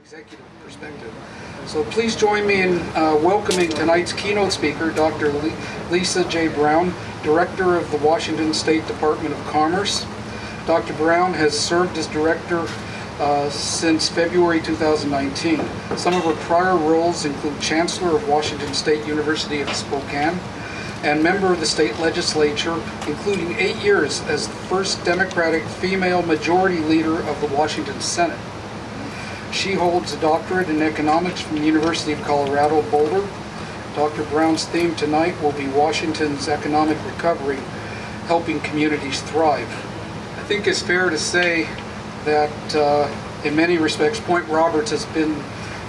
executive perspective. So please join me in welcoming tonight's keynote speaker, Dr. Lisa J. Brown, Director of the Washington State Department of Commerce. Dr. Brown has served as Director since February 2019. Some of her prior roles include Chancellor of Washington State University of Spokane and member of the state legislature, including 8 years as the first Democratic female majority leader of the Washington Senate. She holds a doctorate in economics from the University of Colorado, Boulder. Dr. Brown's theme tonight will be Washington's economic recovery, helping communities thrive. I think it's fair to say that in many respects, Point Roberts has been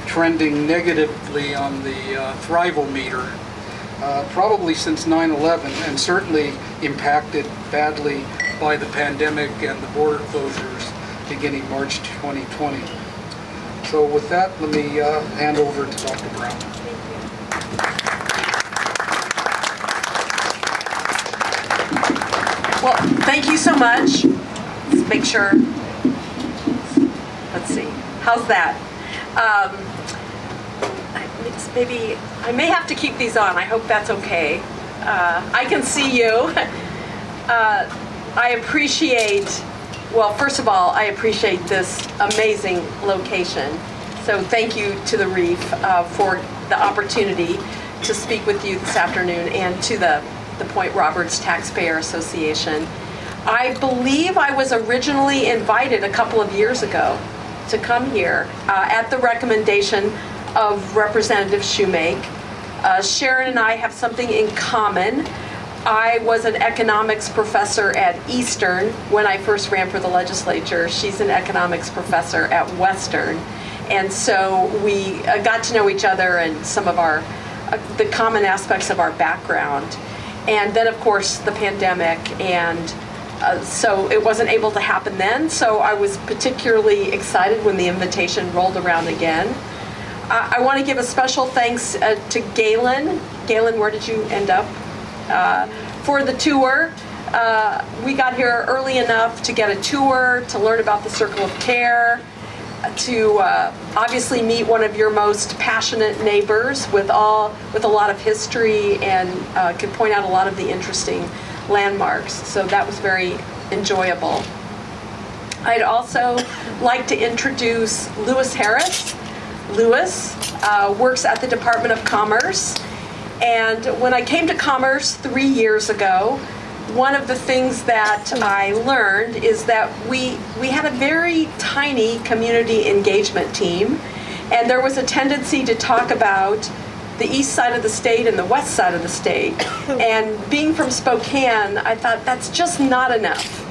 trending negatively on the Thrival-meter, probably since 9/11, and certainly impacted badly by the pandemic and the border closures beginning March 2020. So with that, let me hand over to Dr. Brown. Well, thank you so much. Let's make sure. Let's see. How's that? Maybe I may have to keep these on. I hope that's okay. I can see you. I appreciate, well, first of all, I appreciate this amazing location. So thank you to the Reef for the opportunity to speak with you this afternoon, and to the Point Roberts Taxpayer Association. I believe I was originally invited a couple of years ago to come here at the recommendation of Representative Shoemake. Sharon and I have something in common. I was an economics professor at Eastern when I first ran for the legislature. She's an economics professor at Western. And so we got to know each other and some of the common aspects of our background. And then, of course, the pandemic, and so it wasn't able to happen then. So I was particularly excited when the invitation rolled around again. I want to give a special thanks to Galen. Galen, where did you end up? For the tour. We got here early enough to get a tour, to learn about the Circle of Care, to obviously meet one of your most passionate neighbors with a lot of history, and could point out a lot of the interesting landmarks. So that was very enjoyable. I'd also like to introduce Lewis Harris. Lewis works at the Department of Commerce, and when I came to Commerce 3 years ago, one of the things that I learned is that we had a very tiny community engagement team, and there was a tendency to talk about the east side of the state and the west side of the state. And being from Spokane, I thought that's just not enough.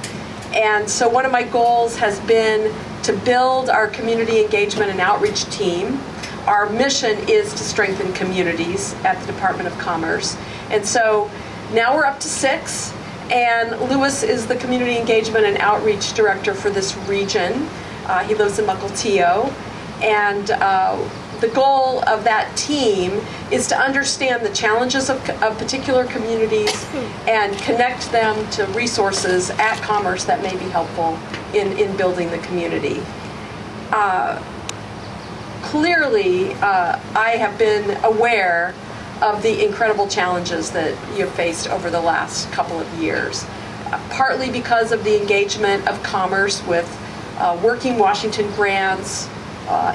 And so one of my goals has been to build our community engagement and outreach team. Our mission is to strengthen communities at the Department of Commerce. And so now we're up to 6. And Lewis is the Community Engagement and Outreach Director for this region. He lives in Mukilteo. And the goal of that team is to understand the challenges of particular communities and connect them to resources at Commerce that may be helpful in building the community. Clearly, I have been aware of the incredible challenges that you have faced over the last couple of years, partly because of the engagement of Commerce with Working Washington grants,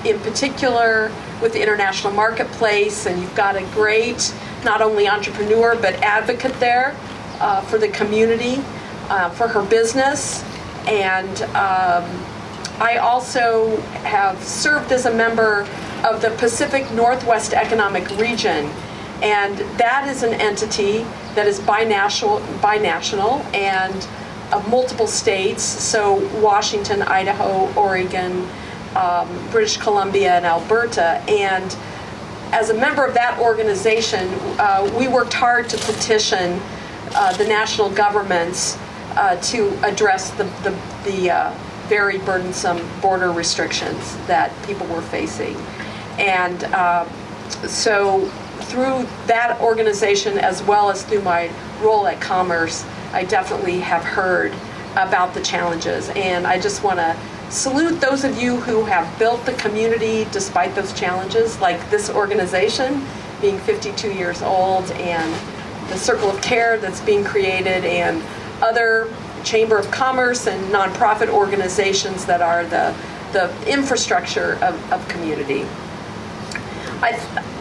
in particular with the international marketplace, and you've got a great, not only entrepreneur, but advocate there for the community, for her business. And I also have served as a member of the Pacific Northwest Economic Region, and that is an entity that is binational and of multiple states, so Washington, Idaho, Oregon, British Columbia, and Alberta. And as a member of that organization, we worked hard to petition the national governments to address the very burdensome border restrictions that people were facing. And so through that organization, as well as through my role at Commerce, I definitely have heard about the challenges. And I just want to salute those of you who have built the community despite those challenges, like this organization being 52 years old, and the Circle of Care that's being created, and other Chamber of Commerce and nonprofit organizations that are the infrastructure of community.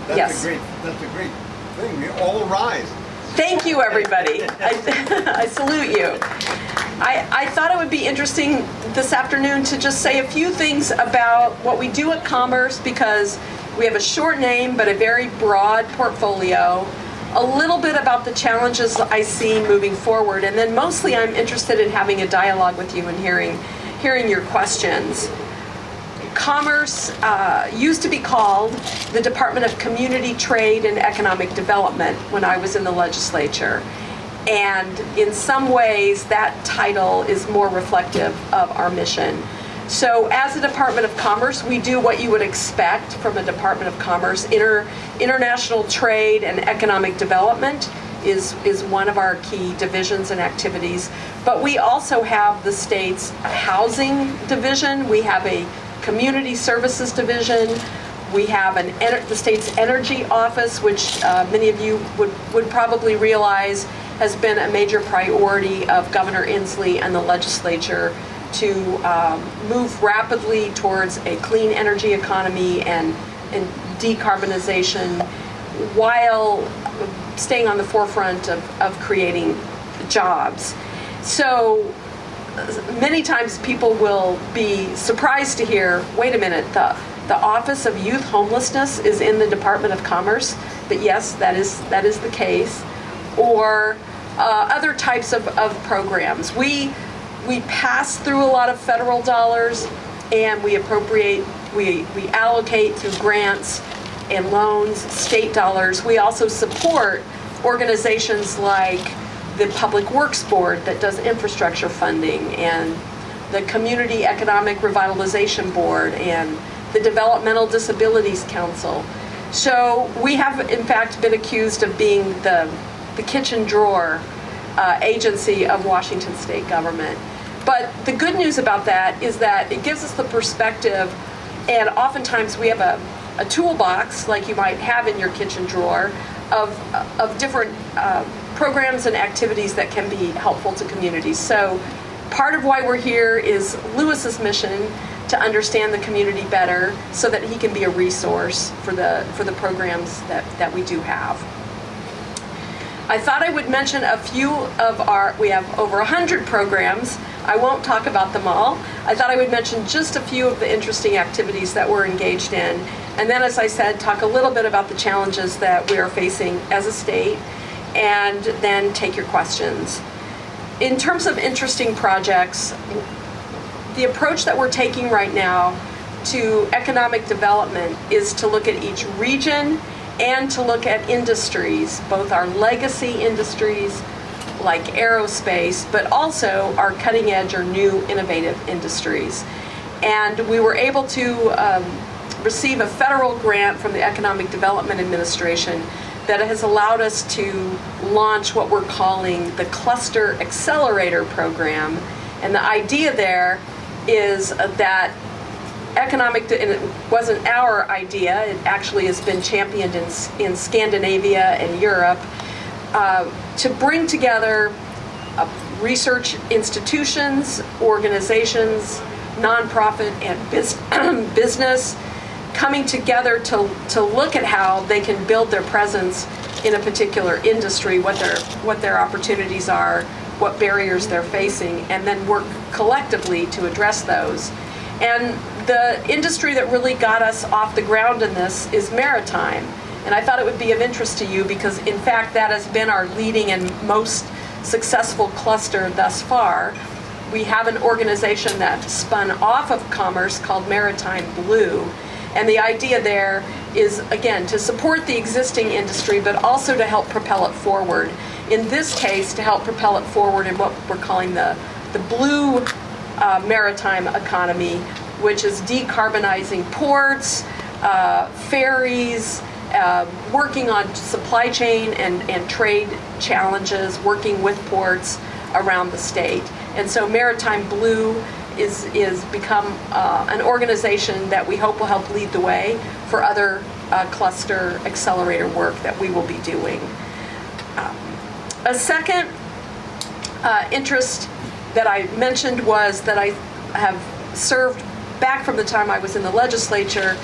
Yes. That's a great thing. We all rise. Thank you, everybody. I salute you. I thought it would be interesting this afternoon to just say a few things about what we do at Commerce, because we have a short name but a very broad portfolio, a little bit about the challenges I see moving forward, and then mostly I'm interested in having a dialogue with you and hearing your questions. Commerce used to be called the Department of Community, Trade, and Economic Development when I was in the legislature. And in some ways, that title is more reflective of our mission. So as a Department of Commerce, we do what you would expect from a Department of Commerce. International trade and economic development is one of our key divisions and activities. But we also have the state's housing division. We have a community services division. We have the state's energy office, which many of you would probably realize has been a major priority of Governor Inslee and the legislature to move rapidly towards a clean energy economy and decarbonization, while staying on the forefront of creating jobs. So many times people will be surprised to hear, wait a minute, the Office of Youth Homelessness is in the Department of Commerce. But yes, that is the case. Or other types of programs. We pass through a lot of federal dollars, and we allocate through grants and loans, state dollars. We also support organizations like the Public Works Board that does infrastructure funding, and the Community Economic Revitalization Board, and the Developmental Disabilities Council. So we have, in fact, been accused of being the kitchen drawer agency of Washington state government. But the good news about that is that it gives us the perspective, and oftentimes we have a toolbox, like you might have in your kitchen drawer, of different programs and activities that can be helpful to communities. So part of why we're here is Lewis's mission to understand the community better so that he can be a resource for the programs that we do have. I thought I would mention a few of we have over 100 programs. I won't talk about them all. I thought I would mention just a few of the interesting activities that we're engaged in. And then, as I said, talk a little bit about the challenges that we are facing as a state, and then take your questions. In terms of interesting projects, the approach that we're taking right now to economic development is to look at each region and to look at industries, both our legacy industries like aerospace, but also our cutting edge or new innovative industries. And we were able to receive a federal grant from the Economic Development Administration that has allowed us to launch what we're calling the Cluster Accelerator Program. And the idea there is that and it wasn't our idea, it actually has been championed in Scandinavia and Europe, to bring together research institutions, organizations, nonprofit, and business coming together to look at how they can build their presence in a particular industry, what their opportunities are, what barriers they're facing, and then work collectively to address those. And the industry that really got us off the ground in this is maritime. And I thought it would be of interest to you because, in fact, that has been our leading and most successful cluster thus far. We have an organization that spun off of Commerce called Maritime Blue. And the idea there is, again, to support the existing industry, but also to help propel it forward. In this case, to help propel it forward in what we're calling the blue maritime economy, which is decarbonizing ports, ferries, working on supply chain and trade challenges, working with ports around the state. And so Maritime Blue is become an organization that we hope will help lead the way for other cluster accelerator work that we will be doing. A second interest that I mentioned was that I have served back from the time I was in the legislature,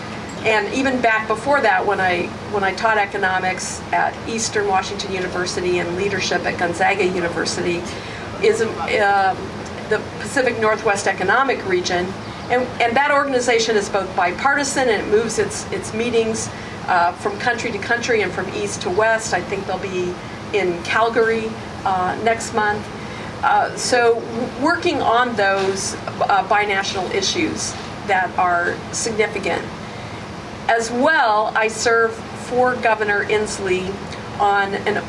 and even back before that when I taught economics at Eastern Washington University and leadership at Gonzaga University, is the Pacific Northwest Economic Region. And that organization is both bipartisan, and it moves its meetings from country to country and from east to west. I think they'll be in Calgary next month. So working on those binational issues that are significant. As well, I serve for Governor Inslee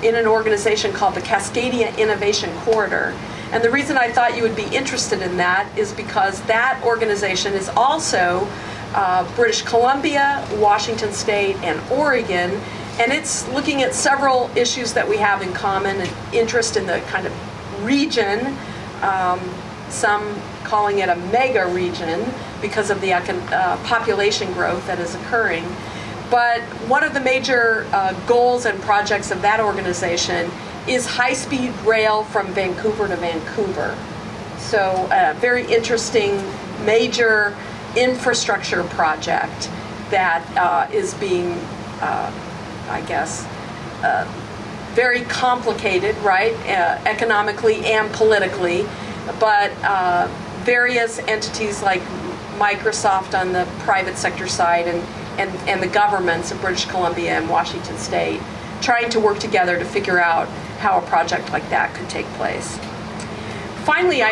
in an organization called the Cascadia Innovation Corridor. And the reason I thought you would be interested in that is because that organization is also British Columbia, Washington State, and Oregon, and it's looking at several issues that we have in common, an interest in the kind of region, some calling it a mega region because of the population growth that is occurring. But one of the major goals and projects of that organization is high-speed rail from Vancouver to Vancouver. So a very interesting major infrastructure project that is being, I guess, very complicated, right, economically and politically, but various entities like Microsoft on the private sector side and the governments of British Columbia and Washington State trying to work together to figure out how a project like that could take place. Finally,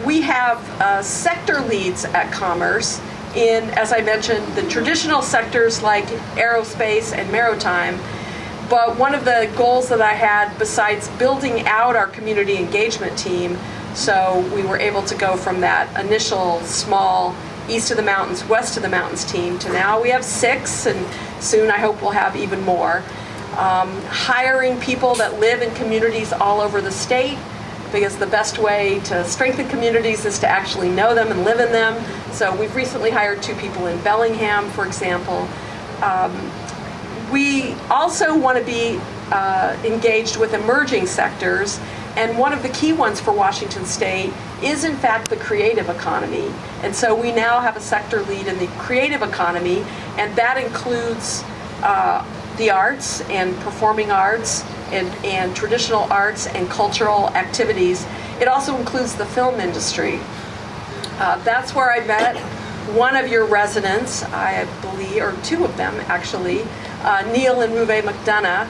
we have sector leads at Commerce in, as I mentioned, the traditional sectors like aerospace and maritime. But one of the goals that I had, besides building out our community engagement team, so we were able to go from that initial small east of the mountains, west of the mountains team to now we have 6, and soon I hope we'll have even more. Hiring people that live in communities all over the state, because the best way to strengthen communities is to actually know them and live in them. So we've recently hired 2 people in Bellingham, for example. We also want to be engaged with emerging sectors, and one of the key ones for Washington State is in fact the creative economy. And so we now have a sector lead in the creative economy, and that includes the arts and performing arts and traditional arts and cultural activities. It also includes the film industry. That's where I met one of your residents, I believe, or 2 of them actually, Neil and Ruve McDonough,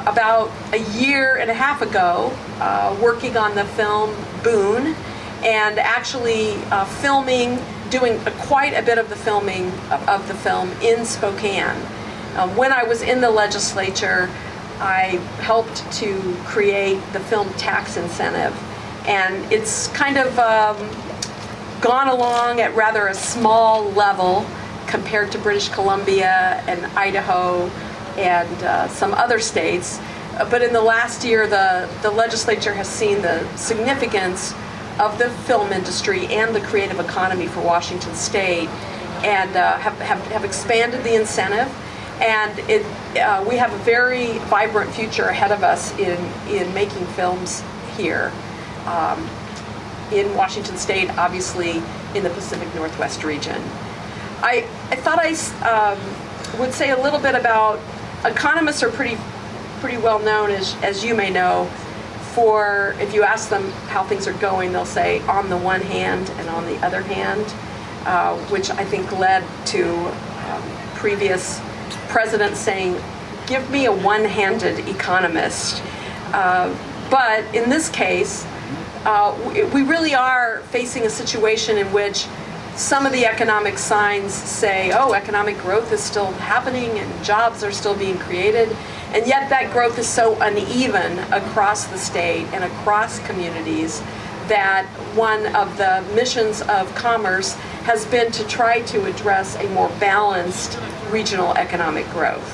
about a year and a half ago, working on the film Boone, and actually doing quite a bit of the filming of the film in Spokane. When I was in the legislature, I helped to create the film tax incentive, and it's kind of gone along at rather a small level compared to British Columbia and Idaho and some other states. But in the last year, the legislature has seen the significance of the film industry and the creative economy for Washington State, and have expanded the incentive. And we have a very vibrant future ahead of us in making films here in Washington State, obviously in the Pacific Northwest region. I thought I would say a little bit about, economists are pretty well known, as you may know, for, if you ask them how things are going, they'll say on the one hand and on the other hand, which I think led to previous presidents saying, give me a one-handed economist. But in this case, we really are facing a situation in which some of the economic signs say, oh, economic growth is still happening and jobs are still being created, and yet that growth is so uneven across the state and across communities that one of the missions of Commerce has been to try to address a more balanced regional economic growth.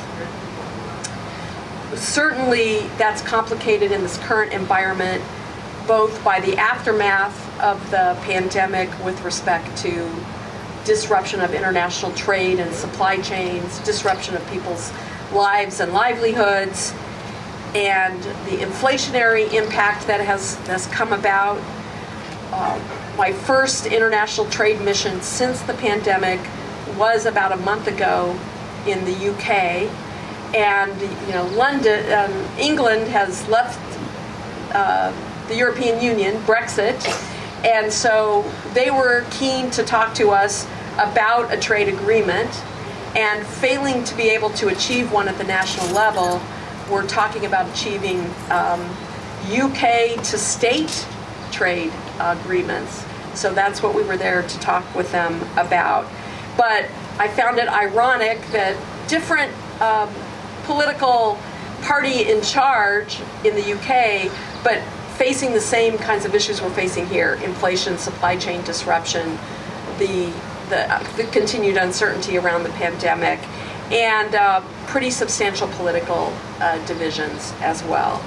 Certainly that's complicated in this current environment. both by the aftermath of the pandemic with respect to disruption of international trade and supply chains, disruption of people's lives and livelihoods, and the inflationary impact that has come about. My first international trade mission since the pandemic was about a month ago in the UK, and England has left the European Union, Brexit, and so they were keen to talk to us about a trade agreement, and failing to be able to achieve one at the national level, we're talking about achieving UK to state trade agreements. So that's what we were there to talk with them about. But I found it ironic that different political party in charge in the UK, but facing the same kinds of issues we're facing here: inflation, supply chain disruption, the continued uncertainty around the pandemic, and pretty substantial political divisions as well.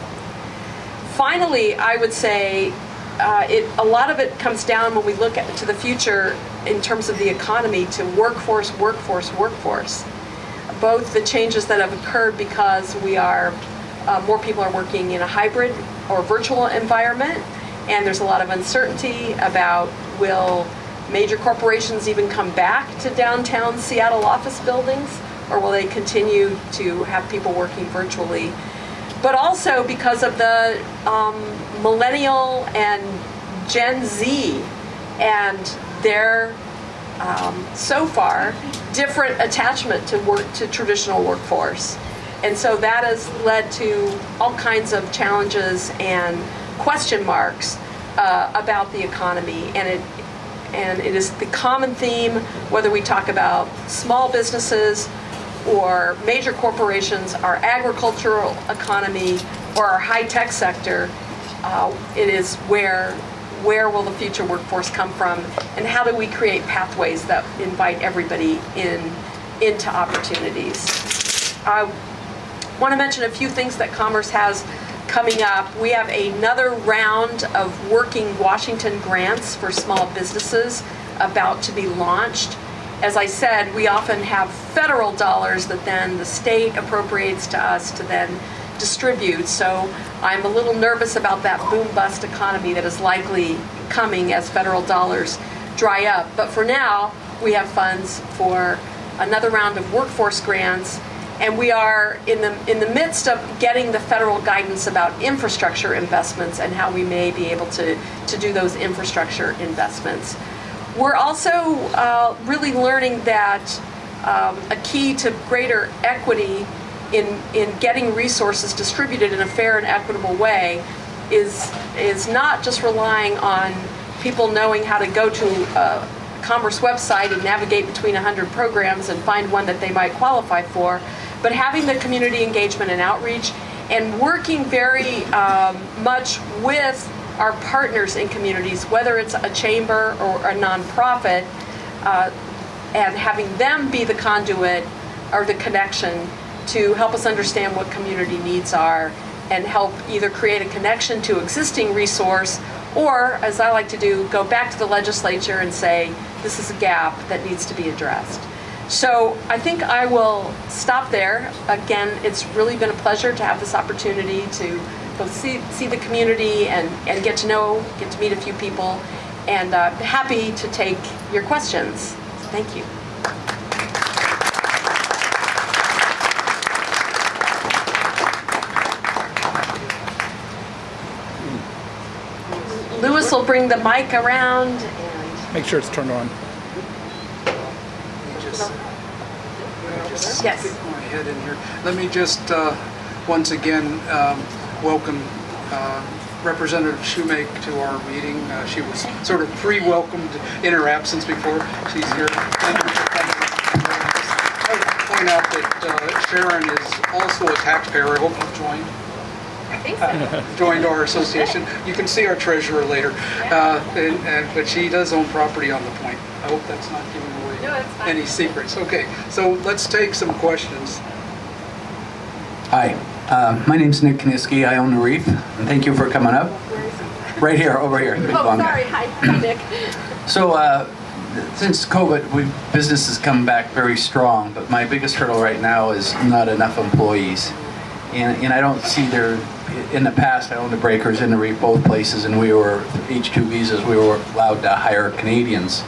Finally, I would say a lot of it comes down, when we look to the future in terms of the economy, to workforce. Both the changes that have occurred because we are more people are working in a hybrid or virtual environment, and there's a lot of uncertainty about, will major corporations even come back to downtown Seattle office buildings, or will they continue to have people working virtually? But also because of the millennial and Gen Z and their so far different attachment to traditional workforce. And so that has led to all kinds of challenges and question marks about the economy. And it is the common theme, whether we talk about small businesses or major corporations, our agricultural economy, or our high-tech sector. It is where will the future workforce come from, and how do we create pathways that invite everybody into opportunities? I want to mention a few things that Commerce has coming up. We have another round of Working Washington grants for small businesses about to be launched. As I said, we often have federal dollars that then the state appropriates to us to then distribute. So I'm a little nervous about that boom-bust economy that is likely coming as federal dollars dry up. But for now, we have funds for another round of workforce grants, and we are in the midst of getting the federal guidance about infrastructure investments and how we may be able to do those infrastructure investments. We're also really learning that a key to greater equity in getting resources distributed in a fair and equitable way is not just relying on people knowing how to go to a Commerce website and navigate between 100 programs and find one that they might qualify for, but having the community engagement and outreach, and working very much with our partners in communities, whether it's a chamber or a nonprofit, and having them be the conduit or the connection to help us understand what community needs are and help either create a connection to existing resource, or, as I like to do, go back to the legislature and say, this is a gap that needs to be addressed. So I think I will stop there. Again, it's really been a pleasure to have this opportunity to both see the community and get to meet a few people, and happy to take your questions. Thank you. Louis will bring the mic around and Make sure it's turned on. Just Yes. stick my head in here. Let me just once again welcome Representative Shoemake to our meeting. She was sort of pre-welcomed in her absence before. She's here. Thank you for coming. I would point out that Sharon is also a taxpayer. I hope you've joined. I think so. Joined our association. You can see our treasurer later. But she does own property on the point. I hope that's not giving away No, it's fine. any secrets. Okay, so let's take some questions. Hi, my name's Nick Kniske. I own the Reef, and thank you for coming up. Right here, over here. Big Oh, long sorry. guy. Hi, Nick. So, since COVID, business has come back very strong, but my biggest hurdle right now is not enough employees. And I don't see there, in the past, I owned the breakers in both places, and we were, H-2 visas, we were allowed to hire Canadians.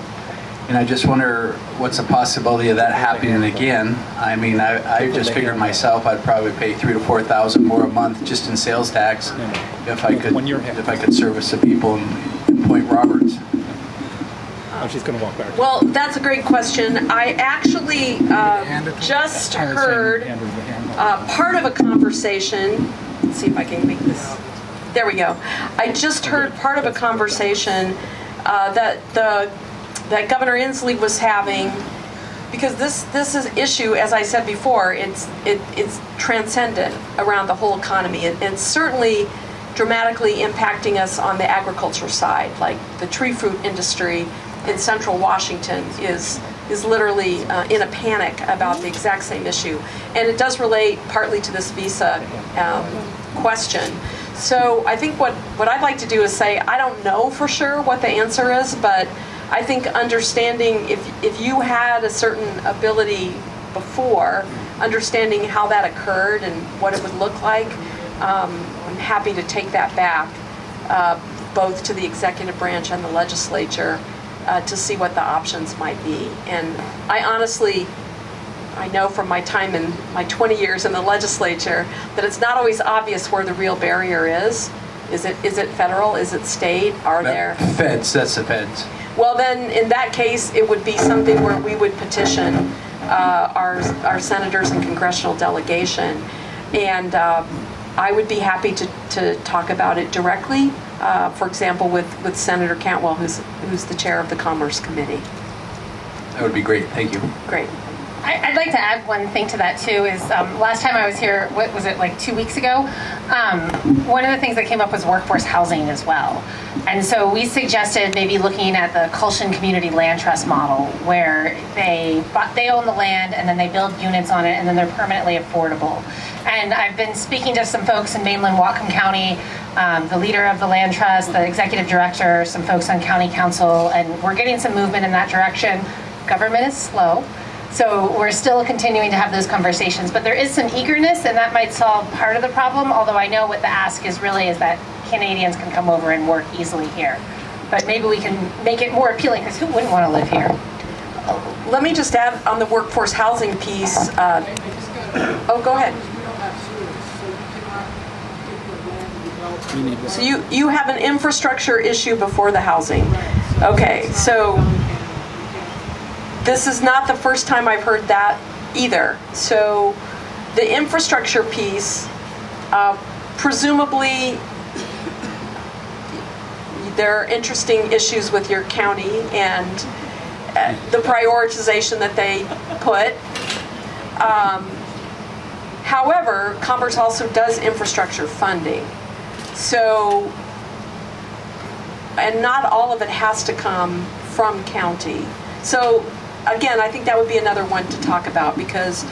And I just wonder what's the possibility of that happening again. I mean, I just figured myself I'd probably pay $3,000 to $4,000 more a month just in sales tax if I could service the people in Point Roberts. Oh, she's going to walk back. Well, that's a great question. I actually just heard part of a conversation. Let's see if I can make this. There we go. I just heard part of a conversation that Governor Inslee was having, because this is issue, as I said before, it's transcendent around the whole economy. It's certainly dramatically impacting us on the agriculture side. Like the tree fruit industry in central Washington is literally in a panic about the exact same issue. And it does relate partly to this visa question. So I think what I'd like to do is say, I don't know for sure what the answer is, but I think understanding if you had a certain ability before, understanding how that occurred and what it would look like, I'm happy to take that back, both to the executive branch and the legislature, to see what the options might be. And I know from my time in my 20 years in the legislature that it's not always obvious where the real barrier is. Is it federal? Is it state? Are there Feds? That's the feds. Well, then, in that case, it would be something where we would petition our senators and congressional delegation, and I would be happy to talk about it directly. For example, with Senator Cantwell, who's the chair of the Commerce Committee. That would be great. Thank you. Great. I'd like to add one thing to that too. Is last time I was here, what was it, like 2 weeks ago? One of the things that came up was workforce housing as well. And so we suggested maybe looking at the Culshan Community Land Trust model, where they own the land and then they build units on it and then they're permanently affordable. And I've been speaking to some folks in mainland Whatcom County, the leader of the land trust, the executive director, some folks on county council, and we're getting some movement in that direction. Government is slow. So we're still continuing to have those conversations, but there is some eagerness, and that might solve part of the problem, although I know what the ask is really is that Canadians can come over and work easily here. But maybe we can make it more appealing, because who wouldn't want to live here? Let me just add on the workforce housing piece. Oh, go ahead. So you have an infrastructure issue before the housing. Okay, so this is not the first time I've heard that either. So the infrastructure piece, presumably there are interesting issues with your county and the prioritization that they put. However, Commerce also does infrastructure funding. So, and not all of it has to come from county. So, again, I think that would be another one to talk about, because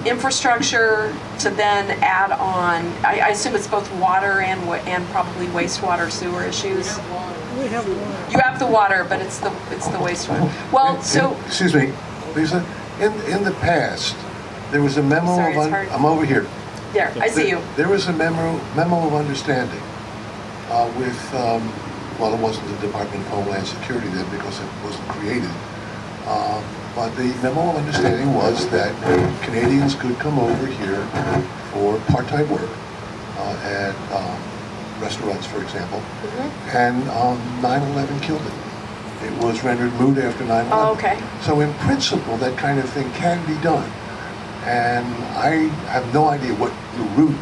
infrastructure to then add on, I assume it's both water and probably wastewater sewer issues. We have one. You have the water, but it's the wastewater. Well, so Excuse me, Lisa, in the past, there was a memo Sorry, of, it's hard. I'm over here. there, I see you. There was a memo of understanding with, well, it wasn't the Department of Homeland Security then because it wasn't created. But the memo of understanding was that Canadians could come over here for part-time work at restaurants, for example, and 9/11 killed it. It was rendered moot after 9/11. Oh, okay. So in principle, that kind of thing can be done. And I have no idea what the route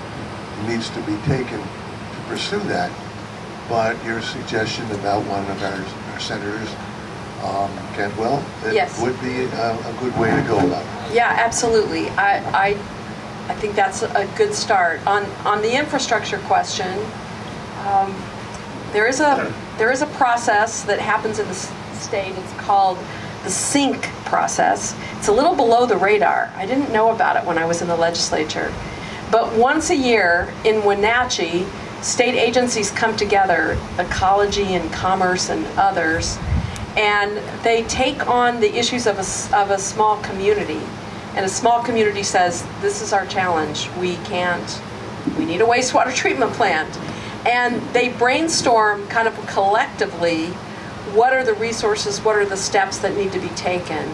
needs to be taken to pursue that. But your suggestion about one of our senators, Cantwell, it Yes. would be a good way to go about it. Yeah, absolutely. I think that's a good start. On the infrastructure question, there is a process that happens in the state. It's called the SYNC process. It's a little below the radar. I didn't know about it when I was in the legislature. But once a year in Wenatchee, state agencies come together, ecology and commerce and others, and they take on the issues of a small community. And a small community says, this is our challenge. We need a wastewater treatment plant. And they brainstorm kind of collectively, what are the resources, what are the steps that need to be taken.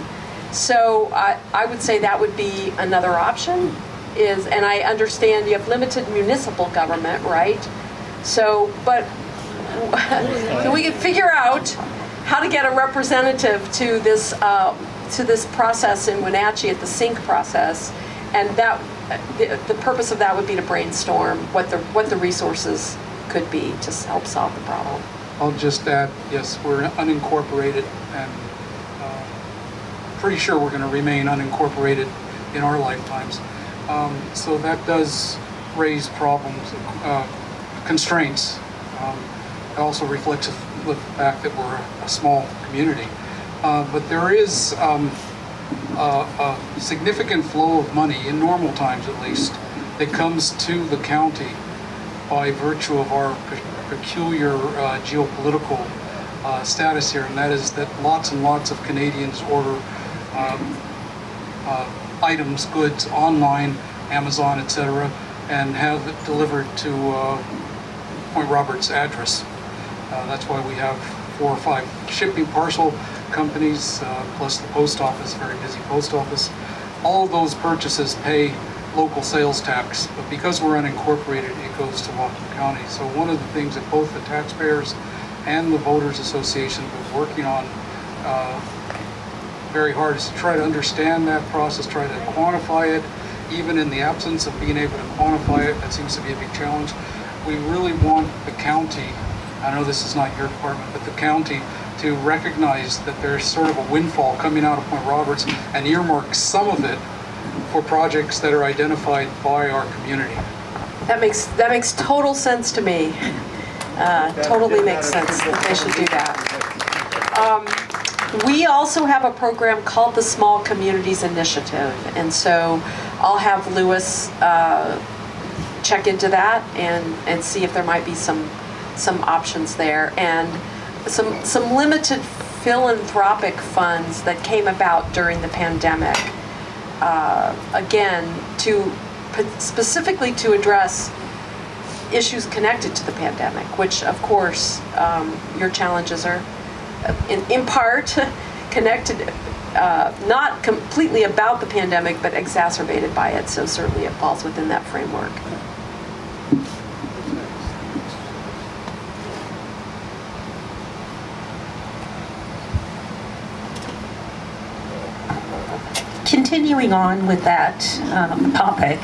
So I would say that would be another option. And I understand you have limited municipal government, right? So, but we can figure out how to get a representative to this process in Wenatchee at the sync process, and that the purpose of that would be to brainstorm what the resources could be to help solve the problem. I'll just add, yes, we're unincorporated, and pretty sure we're going to remain unincorporated in our lifetimes. So that does raise problems, constraints. It also reflects the fact that we're a small community. But there is a significant flow of money, in normal times at least, that comes to the county by virtue of our peculiar geopolitical status here, and that is that lots and lots of Canadians order items, goods online, Amazon, etc., and have it delivered to Point Roberts address. That's why we have 4 or 5 shipping parcel companies, plus the post office, very busy post office. All of those purchases pay local sales tax, but because we're unincorporated, it goes to Whatcom County. So one of the things that both the taxpayers and the Voters Association have been working on very hard is to try to understand that process, try to quantify it. Even in the absence of being able to quantify it, that seems to be a big challenge. We really want the county, I know this is not your department, but the county to recognize that there's sort of a windfall coming out of Point Roberts and earmark some of it for projects that are identified by our community. That makes total sense to me. Totally makes sense that they should do that. We also have a program called the Small Communities Initiative, and so I'll have Lewis check into that and see if there might be some options there, and some limited philanthropic funds that came about during the pandemic. Again, specifically to address issues connected to the pandemic, which of course your challenges are in part connected, not completely about the pandemic, but exacerbated by it. So certainly it falls within that framework. Continuing on with that topic,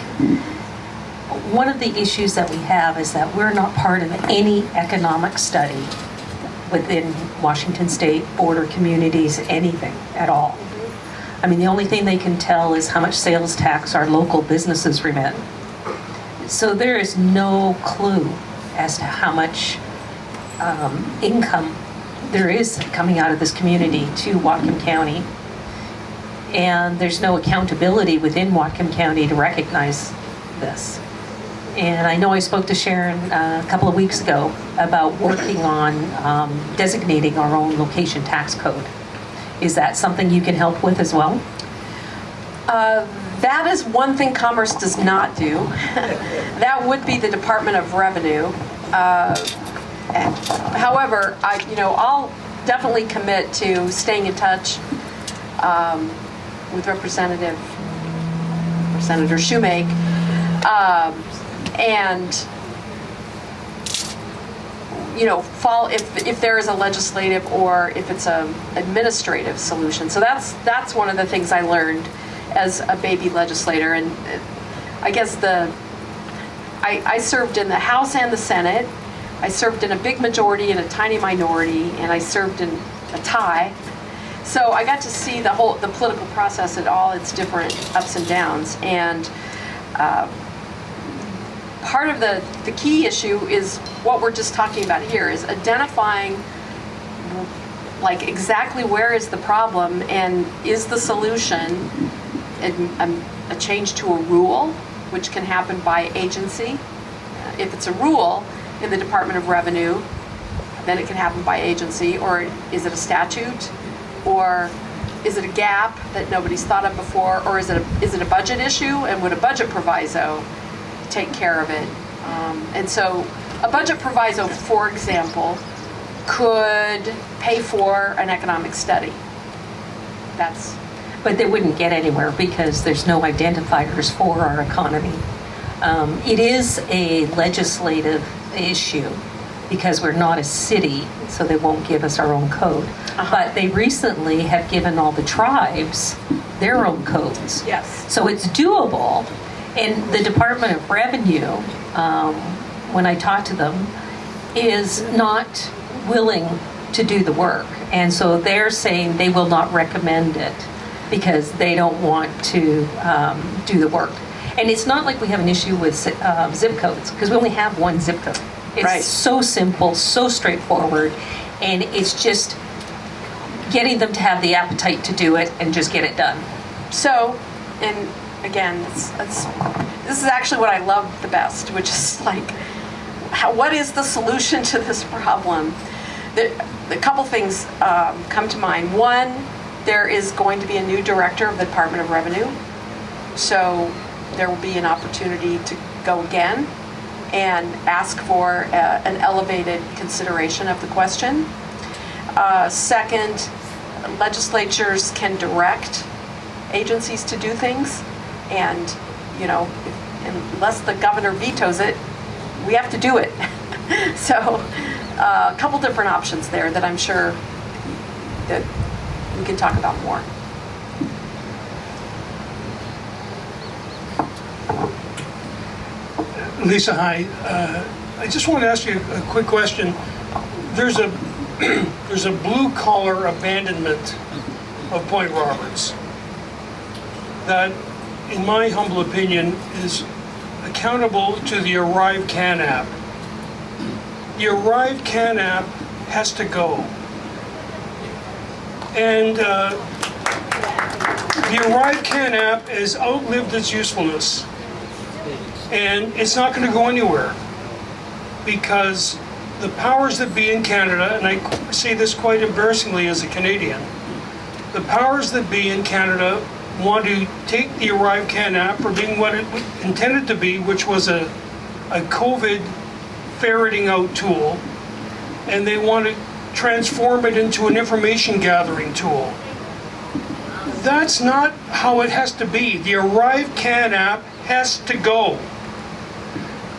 one of the issues that we have is that we're not part of any economic study within Washington State, border communities, anything at all. I mean, the only thing they can tell is how much sales tax our local businesses remit. So there is no clue as to how much income there is coming out of this community to Whatcom County. And there's no accountability within Whatcom County to recognize this. And I know I spoke to Sharon a couple of weeks ago about working on designating our own location tax code. Is that something you can help with as well? That is one thing Commerce does not do. That would be the Department of Revenue. However, I'll definitely commit to staying in touch with Senator Shoemake, and fall if there is a legislative or if it's a administrative solution. So that's one of the things I learned as a baby legislator, and I guess I served in the House and the Senate. I served in a big majority and a tiny minority, and I served in a tie. So I got to see the political process at all its different ups and downs, and part of the key issue is what we're just talking about here, is identifying like exactly where is the problem and is the solution a change to a rule, which can happen by agency. If it's a rule, in the Department of Revenue, then it can happen by agency, or is it a statute? Or is it a gap that nobody's thought of before? Or is it a budget issue? And would a budget proviso take care of it? And so a budget proviso, for example, could pay for an economic study. But they wouldn't get anywhere because there's no identifiers for our economy. It is a legislative issue because we're not a city, so they won't give us our own code. But they recently have given all the tribes their own codes. Yes. So it's doable. And the Department of Revenue, when I talk to them, is not willing to do the work. And so they're saying they will not recommend it because they don't want to do the work. And it's not like we have an issue with zip codes, because we only have one zip code. It's Right. so simple, so straightforward, and it's just getting them to have the appetite to do it and just get it done. So, and again, this is actually what I love the best, which is like, what is the solution to this problem? A couple things come to mind. One, there is going to be a new director of the Department of Revenue. So there will be an opportunity to go again and ask for an elevated consideration of the question. Second, legislatures can direct agencies to do things, and unless the governor vetoes it, we have to do it. So a couple different options there that I'm sure that we can talk about more. Lisa, hi. I just want to ask you a quick question. There's a there's a blue collar abandonment of Point Roberts that, in my humble opinion, is accountable to the Arrive Can app. The Arrive Can app has to go. And the Arrive Can app has outlived its usefulness. And it's not going to go anywhere because the powers that be in Canada, and I say this quite embarrassingly as a Canadian, the powers that be in Canada want to take the Arrive Can app for being what it intended to be, which was a COVID ferreting out tool, and they want to transform it into an information gathering tool. That's not how it has to be. The Arrive Can app has to go.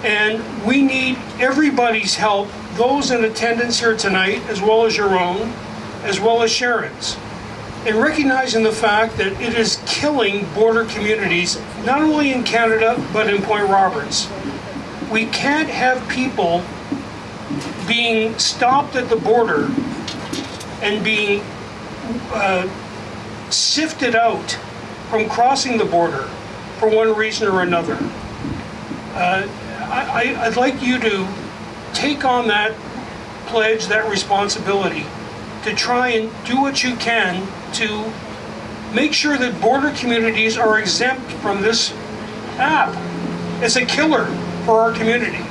And we need everybody's help, those in attendance here tonight, as well as your own, as well as Sharon's, in recognizing the fact that it is killing border communities, not only in Canada, but in Point Roberts. We can't have people being stopped at the border and being sifted out from crossing the border for one reason or another. I'd like you to take on that pledge, that responsibility, to try and do what you can to make sure that border communities are exempt from this app. It's a killer for our community.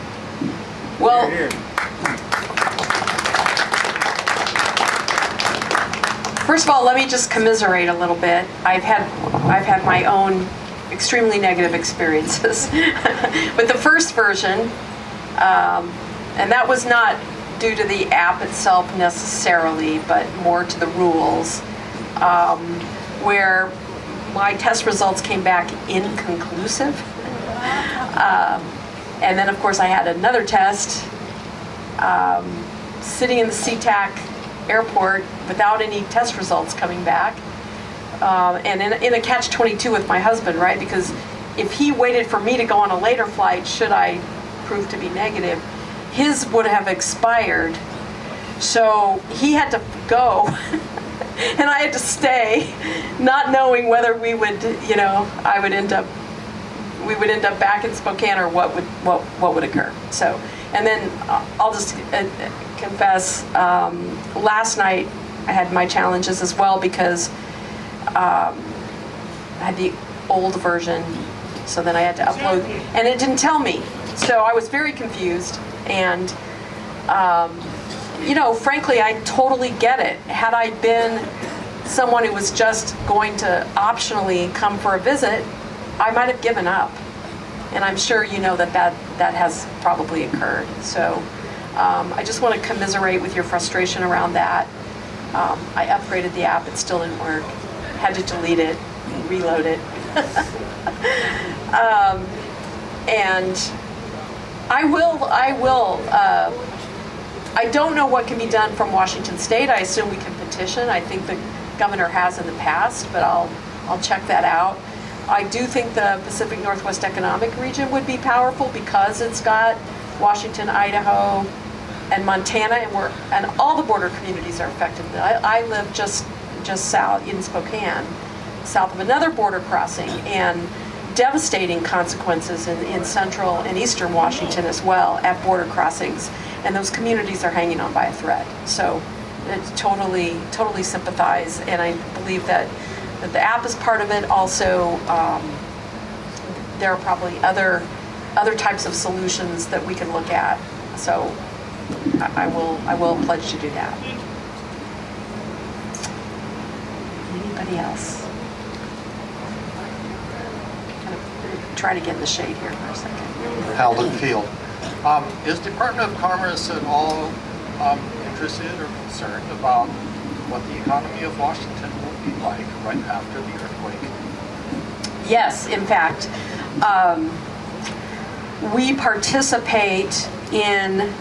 Well, first of all, let me just commiserate a little bit. I've had my own extremely negative experiences with the first version, and that was not due to the app itself necessarily, but more to the rules, where my test results came back inconclusive. And then, of course, I had another test sitting in the SeaTac airport without any test results coming back. And in a catch-22 with my husband, right? Because if he waited for me to go on a later flight, should I prove to be negative, his would have expired. So he had to go, and I had to stay, not knowing whether we would, we would end up back in Spokane or what would occur. So, and then I'll just confess, last night I had my challenges as well because I had the old version, so then I had to upload, and it didn't tell me. So I was very confused, And, frankly, I totally get it. Had I been someone who was just going to optionally come for a visit, I might have given up. And I'm sure you know that has probably occurred. So I just want to commiserate with your frustration around that. I upgraded the app, it still didn't work. Had to delete it, reload it. And I don't know what can be done from Washington State. I assume we can petition. I think the governor has in the past, but I'll check that out. I do think the Pacific Northwest Economic Region would be powerful because it's got Washington, Idaho, and Montana, and all the border communities are affected. I live just south in Spokane, south of another border crossing, and devastating consequences in central and eastern Washington as well at border crossings, and those communities are hanging on by a thread. So it's totally sympathize, and I believe that the app is part of it. Also, there are probably other types of solutions that we can look at. So I will pledge to do that. Anybody else? Kind of try to get in the shade here for a second. Howland Field. Is Department of Commerce at all interested or concerned about what the economy of Washington will be like right after the earthquake? Yes, in fact, we participate in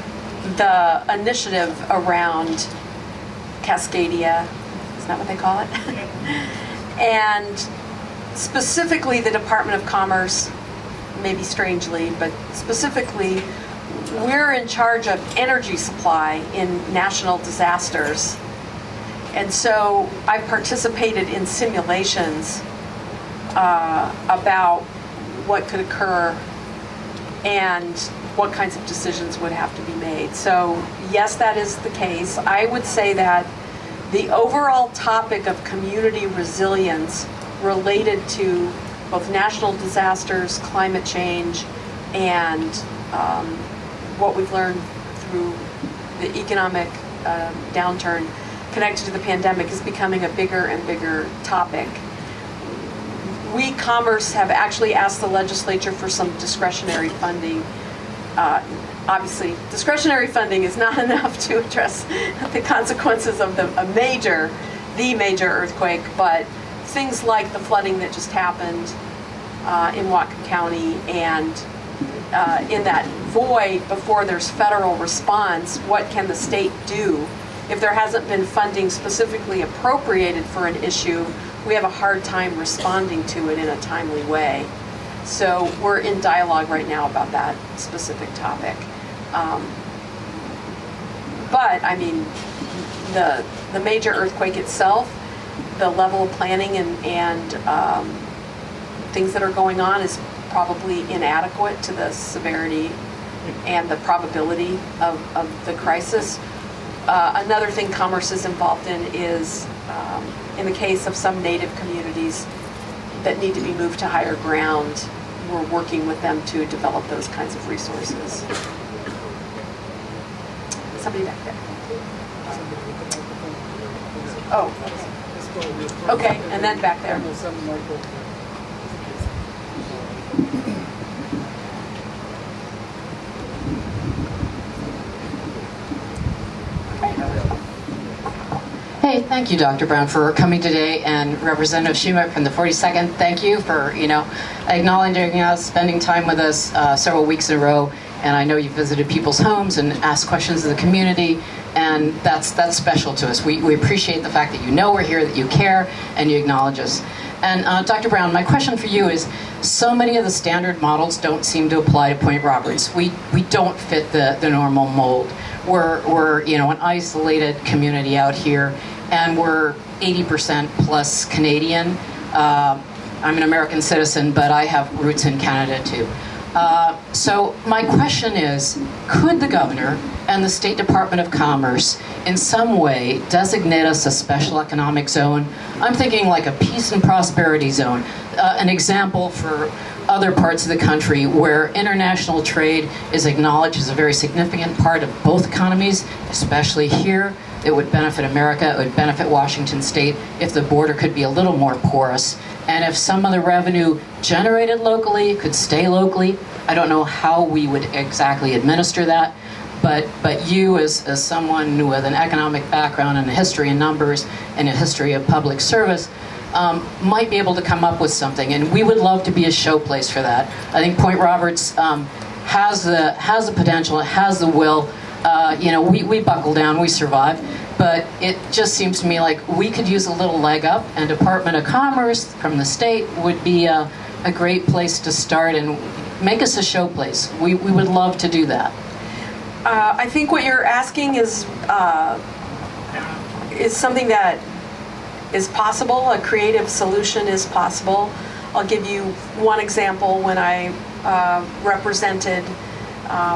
the initiative around Cascadia, isn't that what they call it? And specifically the Department of Commerce, maybe strangely, but specifically, we're in charge of energy supply in national disasters. And so I participated in simulations about what could occur and what kinds of decisions would have to be made. So yes, that is the case. I would say that the overall topic of community resilience related to both national disasters, climate change, and what we've learned through the economic downturn connected to the pandemic is becoming a bigger and bigger topic. We, Commerce, have actually asked the legislature for some discretionary funding. Obviously, discretionary funding is not enough to address the consequences of the major earthquake, but things like the flooding that just happened in Whatcom County, and in that void before there's federal response, what can the state do? If there hasn't been funding specifically appropriated for an issue, we have a hard time responding to it in a timely way. So we're in dialogue right now about that specific topic. But I mean, the major earthquake itself, the level of planning and things that are going on is probably inadequate to the severity and the probability of the crisis. Another thing Commerce is involved in is, in the case of some Native communities that need to be moved to higher ground, we're working with them to develop those kinds of resources. Somebody back there. Oh, okay, and then back there. Hey, thank you, Dr. Brown, for coming today, and Representative Schumach from the 42nd. Thank you for, acknowledging us, spending time with us several weeks in a row. And I know you visited people's homes and asked questions of the community, and that's special to us. We appreciate the fact that you know we're here, that you care, and you acknowledge us. And Dr. Brown, my question for you is, so many of the standard models don't seem to apply to Point Roberts. We don't fit the normal mold. We're an isolated community out here, and we're 80% plus Canadian. I'm an American citizen, but I have roots in Canada too. So my question is, could the governor and the State Department of Commerce in some way designate us a special economic zone? I'm thinking like a peace and prosperity zone, an example for other parts of the country where international trade is acknowledged as a very significant part of both economies, especially here. It would benefit America, it would benefit Washington State if the border could be a little more porous. And if some of the revenue generated locally could stay locally. I don't know how we would exactly administer that, but you as someone with an economic background and a history in numbers and a history of public service might be able to come up with something, and we would love to be a showplace for that. I think Point Roberts has the potential, it has the will. We buckle down, we survive, but it just seems to me like we could use a little leg up, and Department of Commerce from the state would be a great place to start and make us a showplace. We would love to do that. I think what you're asking is something that is possible. A creative solution is possible. I'll give you one example. When I represented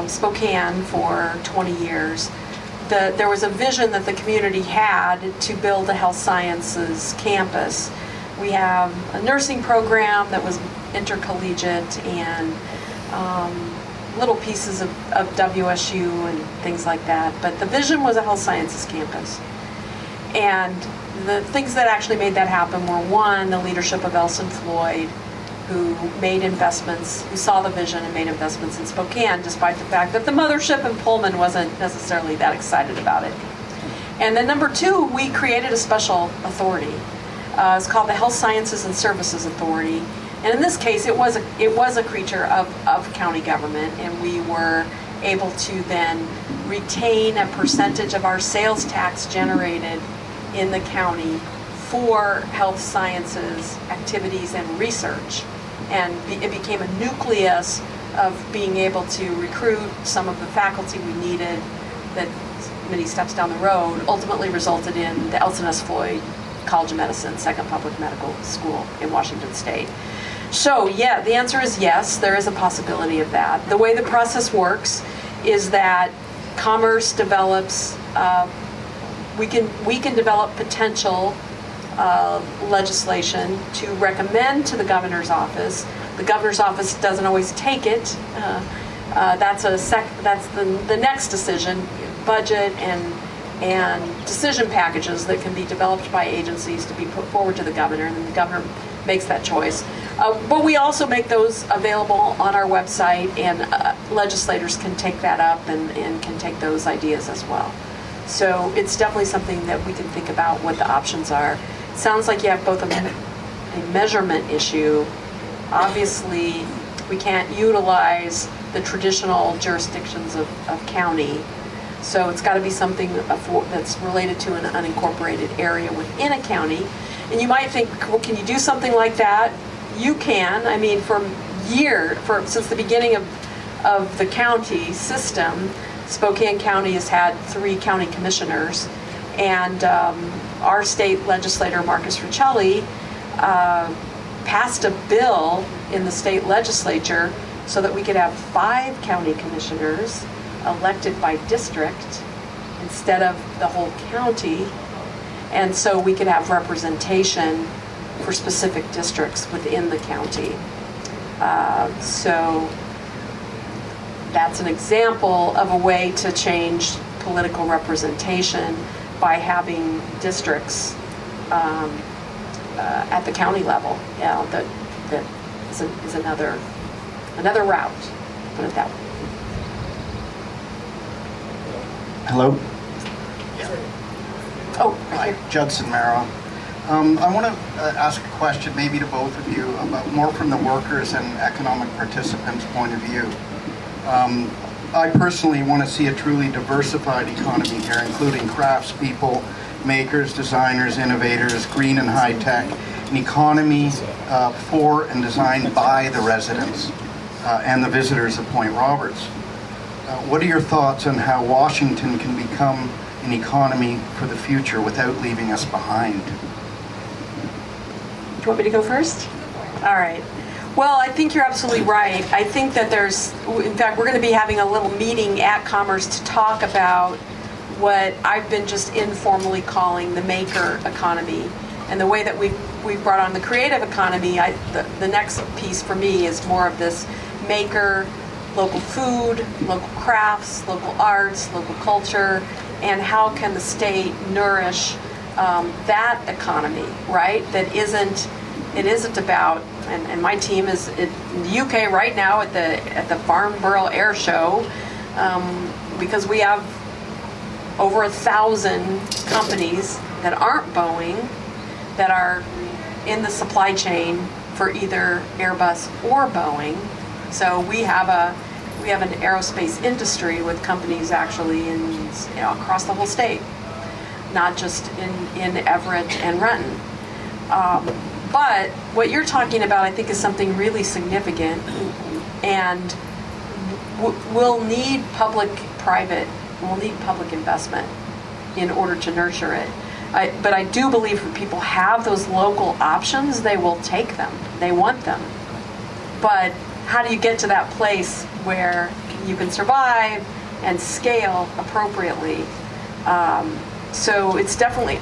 Spokane for 20 years, there was a vision that the community had to build a health sciences campus. We have a nursing program that was intercollegiate and little pieces of WSU and things like that. But the vision was a health sciences campus. And the things that actually made that happen were, one, the leadership of Elson Floyd, who made investments, who saw the vision and made investments in Spokane, despite the fact that the mothership in Pullman wasn't necessarily that excited about it. And then number two, we created a special authority. It's called the Health Sciences and Services Authority. And in this case, it was a creature of county government, and we were able to then retain a percentage of our sales tax generated in the county for health sciences activities and research. And it became a nucleus of being able to recruit some of the faculty we needed that many steps down the road ultimately resulted in the Elson S. Floyd College of Medicine, second public medical school in Washington State. So yeah, the answer is yes, there is a possibility of that. The way the process works is that Commerce develops, we can develop potential legislation to recommend to the governor's office. The governor's office doesn't always take it. That's the next decision, budget and decision packages that can be developed by agencies to be put forward to the governor, and then the governor makes that choice. But we also make those available on our website, and legislators can take that up and can take those ideas as well. So it's definitely something that we can think about what the options are. It sounds like you have both a measurement issue. Obviously, we can't utilize the traditional jurisdictions of county. So it's got to be something that's related to an unincorporated area within a county. And you might think, well, can you do something like that? You can. I mean, since the beginning of the county system, Spokane County has had 3 county commissioners, and our state legislator, Marcus Riccelli, passed a bill in the state legislature so that we could have 5 county commissioners elected by district instead of the whole county, and so we could have representation for specific districts within the county. So that's an example of a way to change political representation by having districts at the county level. Yeah, that is another route, put it that way. Hello? Oh, Hi, Judson Merrill. I want to ask a question maybe to both of you about more from the workers and economic participants' point of view. I personally want to see a truly diversified economy here, including craftspeople, makers, designers, innovators, green and high tech, an economy for and designed by the residents and the visitors of Point Roberts. What are your thoughts on how Washington can become an economy for the future without leaving us behind? Do you want me to go first? All right. Well, I think you're absolutely right. I think that in fact, we're going to be having a little meeting at Commerce to talk about what I've been just informally calling the maker economy. And the way that we've brought on the creative economy, the next piece for me is more of this maker, local food, local crafts, local arts, local culture, and how can the state nourish that economy, right? It isn't about, and my team is in the UK right now at the Farnborough Air Show, because we have over 1,000 companies that aren't Boeing that are in the supply chain for either Airbus or Boeing. So we have an aerospace industry with companies actually across the whole state, not just in Everett and Renton. But what you're talking about, I think, is something really significant, and we'll need public investment in order to nurture it. But I do believe when people have those local options, they will take them. They want them. But how do you get to that place where you can survive and scale appropriately? So it's definitely,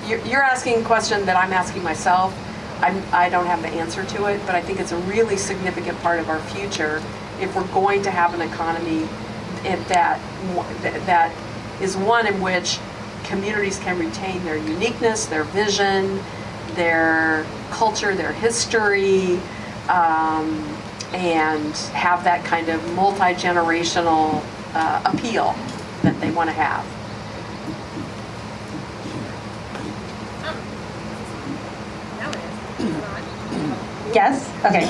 you're asking a question that I'm asking myself. I don't have the answer to it, but I think it's a really significant part of our future if we're going to have an economy that is one in which communities can retain their uniqueness, their vision, their culture, their history, and have that kind of multi-generational appeal that they want to have. Yes? Okay.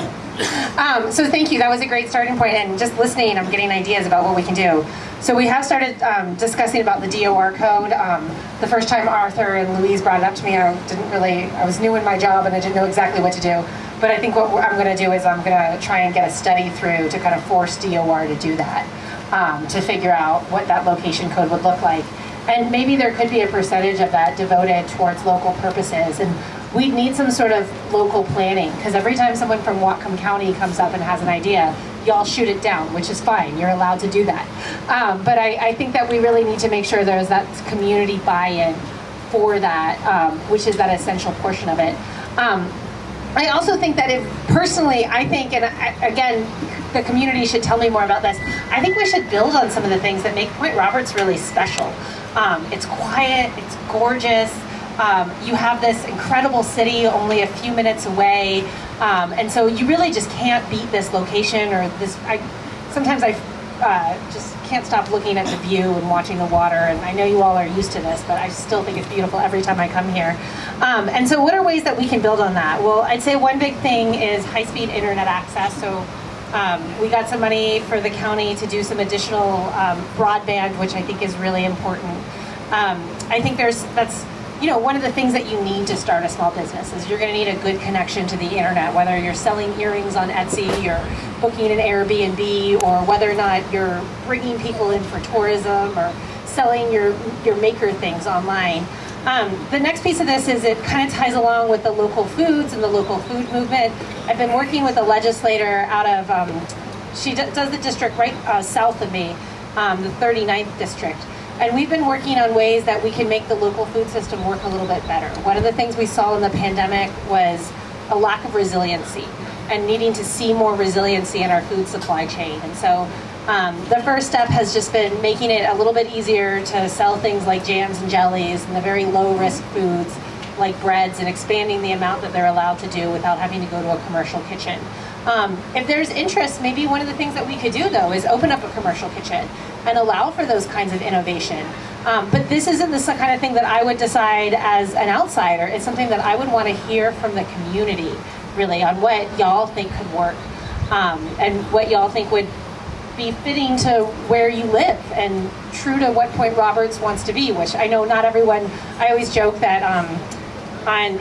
So thank you. That was a great starting point. And just listening, I'm getting ideas about what we can do. So we have started discussing about the DOR code. The first time Arthur and Louise brought it up to me, I was new in my job and I didn't know exactly what to do. But I think what I'm going to do is I'm going to try and get a study through to kind of force DOR to do that, to figure out what that location code would look like. And maybe there could be a percentage of that devoted towards local purposes. And we'd need some sort of local planning, because every time someone from Whatcom County comes up and has an idea, y'all shoot it down, which is fine. You're allowed to do that. But I think that we really need to make sure there's that community buy-in for that, which is that essential portion of it. I also think that again, the community should tell me more about this. I think we should build on some of the things that make Point Roberts really special. It's quiet, it's gorgeous. You have this incredible city only a few minutes away, and so you really just can't beat this location or this. Sometimes I just can't stop looking at the view and watching the water, and I know you all are used to this, but I still think it's beautiful every time I come here. And so what are ways that we can build on that? Well, I'd say one big thing is high-speed internet access. So we got some money for the county to do some additional broadband, which I think is really important. I think that's one of the things that you need to start a small business is you're going to need a good connection to the internet, whether you're selling earrings on Etsy or booking an Airbnb, or whether or not you're bringing people in for tourism or selling your maker things online. The next piece of this is it kind of ties along with the local foods and the local food movement. I've been working with a legislator out of, she does the district right south of me, the 39th district. And we've been working on ways that we can make the local food system work a little bit better. One of the things we saw in the pandemic was a lack of resiliency and needing to see more resiliency in our food supply chain. And so the first step has just been making it a little bit easier to sell things like jams and jellies and the very low-risk foods like breads, and expanding the amount that they're allowed to do without having to go to a commercial kitchen. If there's interest, maybe one of the things that we could do, though, is open up a commercial kitchen and allow for those kinds of innovation. But this isn't the kind of thing that I would decide as an outsider. It's something that I would want to hear from the community, really, on what y'all think could work, and what y'all think would be fitting to where you live and true to what Point Roberts wants to be, which I know not everyone, I always joke that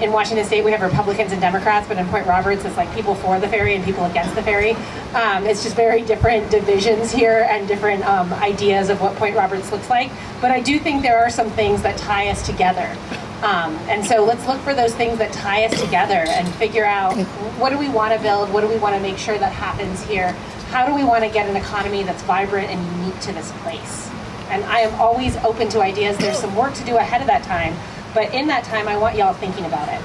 in Washington State we have Republicans and Democrats, but in Point Roberts it's like people for the ferry and people against the ferry. It's just very different divisions here and different ideas of what Point Roberts looks like. But I do think there are some things that tie us together. And so let's look for those things that tie us together and figure out what do we want to build, what do we want to make sure that happens here, how do we want to get an economy that's vibrant and unique to this place. And I am always open to ideas. There's some work to do ahead of that time, but in that time, I want y'all thinking about it.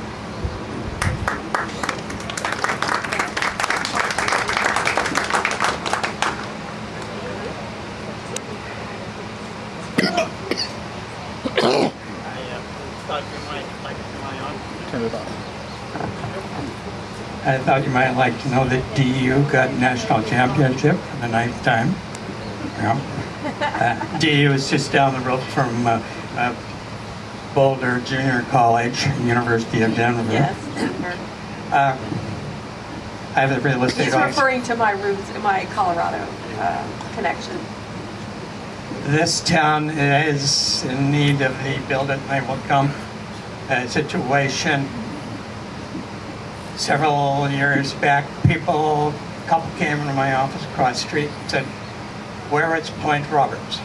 Turn it off. I thought you might like to know that DU got national championship for the 9th time. Yeah. DU is just down the road from Boulder Junior College, University of Denver. Yes, Denver. I have a real estate He's office. referring to my roots, my Colorado connection. This town is in need of a build it and they will come situation. Several years back, a couple came into my office across the street and said, "Where is Point Roberts?"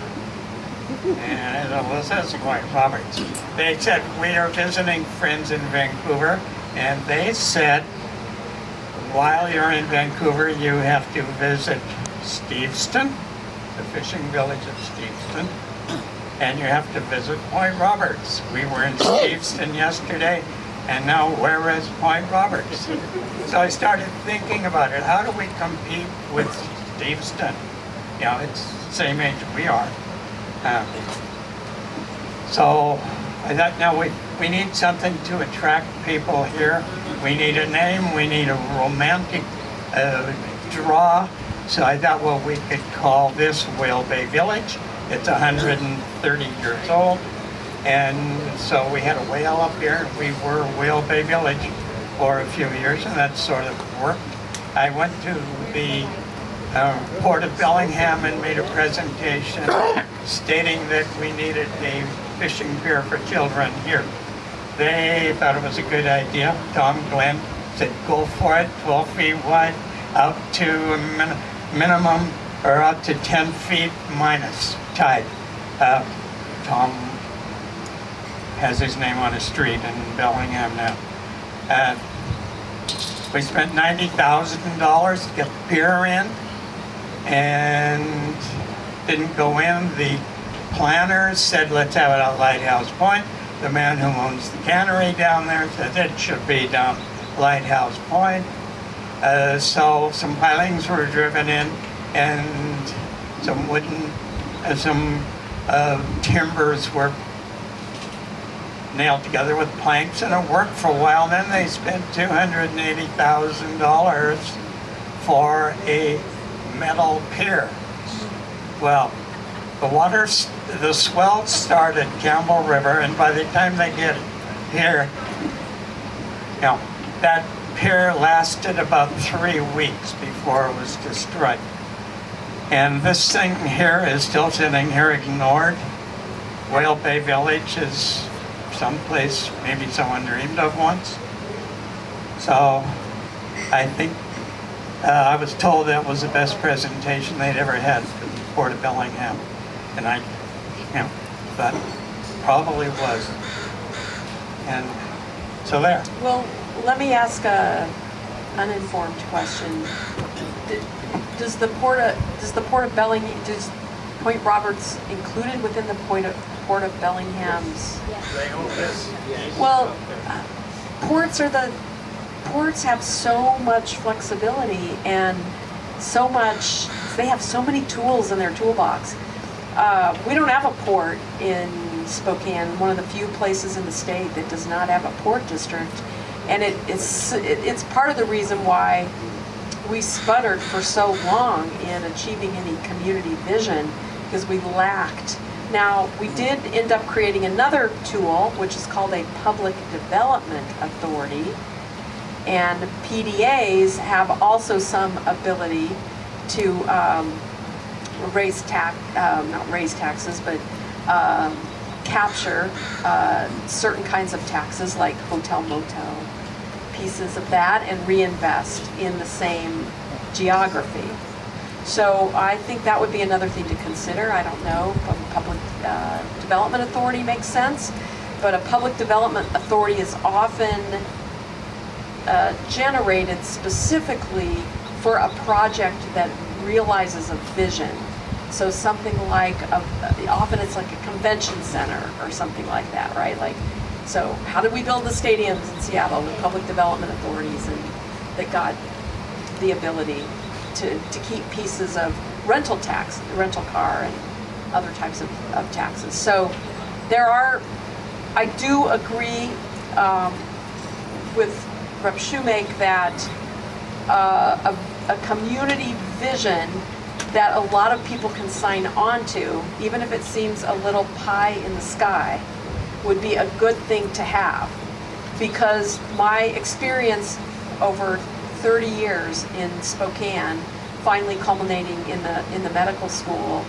And I said, "Well, this is Point Roberts." They said, "We are visiting friends in Vancouver," and they said, "While you're in Vancouver, you have to visit Steveston, the fishing village of Steveston, and you have to visit Point Roberts." We were in Steveston yesterday, and now where is Point Roberts? So I started thinking about it. How do we compete with Steveston? You know, it's the same age we are. So I thought, now we need something to attract people here. We need a name, we need a romantic draw. So I thought, well, we could call this Whale Bay Village. It's 130 years old. And so we had a whale up here. We were Whale Bay Village for a few years, and that sort of worked. I went to the Port of Bellingham and made a presentation stating that we needed a fishing pier for children here. They thought it was a good idea. Tom Glenn said, "Go for it, 12 feet wide, out to a minimum, or out to 10 feet minus tide." Tom has his name on a street in Bellingham now. We spent $90,000 to get the pier in, and didn't go in. The planners said, "Let's have it at Lighthouse Point." The man who owns the cannery down there said it should be down Lighthouse Point. So some pilings were driven in, and some wooden, timbers were nailed together with planks, and it worked for a while. Then they spent $280,000 for a metal pier. Well, the swells start at Campbell River, and by the time they get here, that pier lasted about 3 weeks before it was destroyed. And this thing here is still sitting here ignored. Whale Bay Village is someplace maybe someone dreamed of once. So I think I was told that was the best presentation they'd ever had for the Port of Bellingham. And that probably was. And so there. Well, let me ask a uninformed question. Does Point Roberts included within the Port of Bellingham's? Well, ports have so much flexibility and they have so many tools in their toolbox. We don't have a port in Spokane, one of the few places in the state that does not have a port district, and it's part of the reason why we sputtered for so long in achieving any community vision, because we lacked. Now, we did end up creating another tool, which is called a Public Development Authority, and PDAs have also some ability to not raise taxes, but capture certain kinds of taxes like hotel, motel, pieces of that, and reinvest in the same geography. So I think that would be another thing to consider. I don't know if a Public Development Authority makes sense. but a public development authority is often generated specifically for a project that realizes a vision. So something like, often it's like a convention center or something like that, right? Like, so how did we build the stadiums in Seattle with public development authorities and that got the ability to keep pieces of rental tax, rental car and other types of taxes. So there are, I do agree with Rep. Shoemake that a community vision that a lot of people can sign on to, even if it seems a little pie in the sky, would be a good thing to have. Because my experience over 30 years in Spokane, finally culminating in the medical school,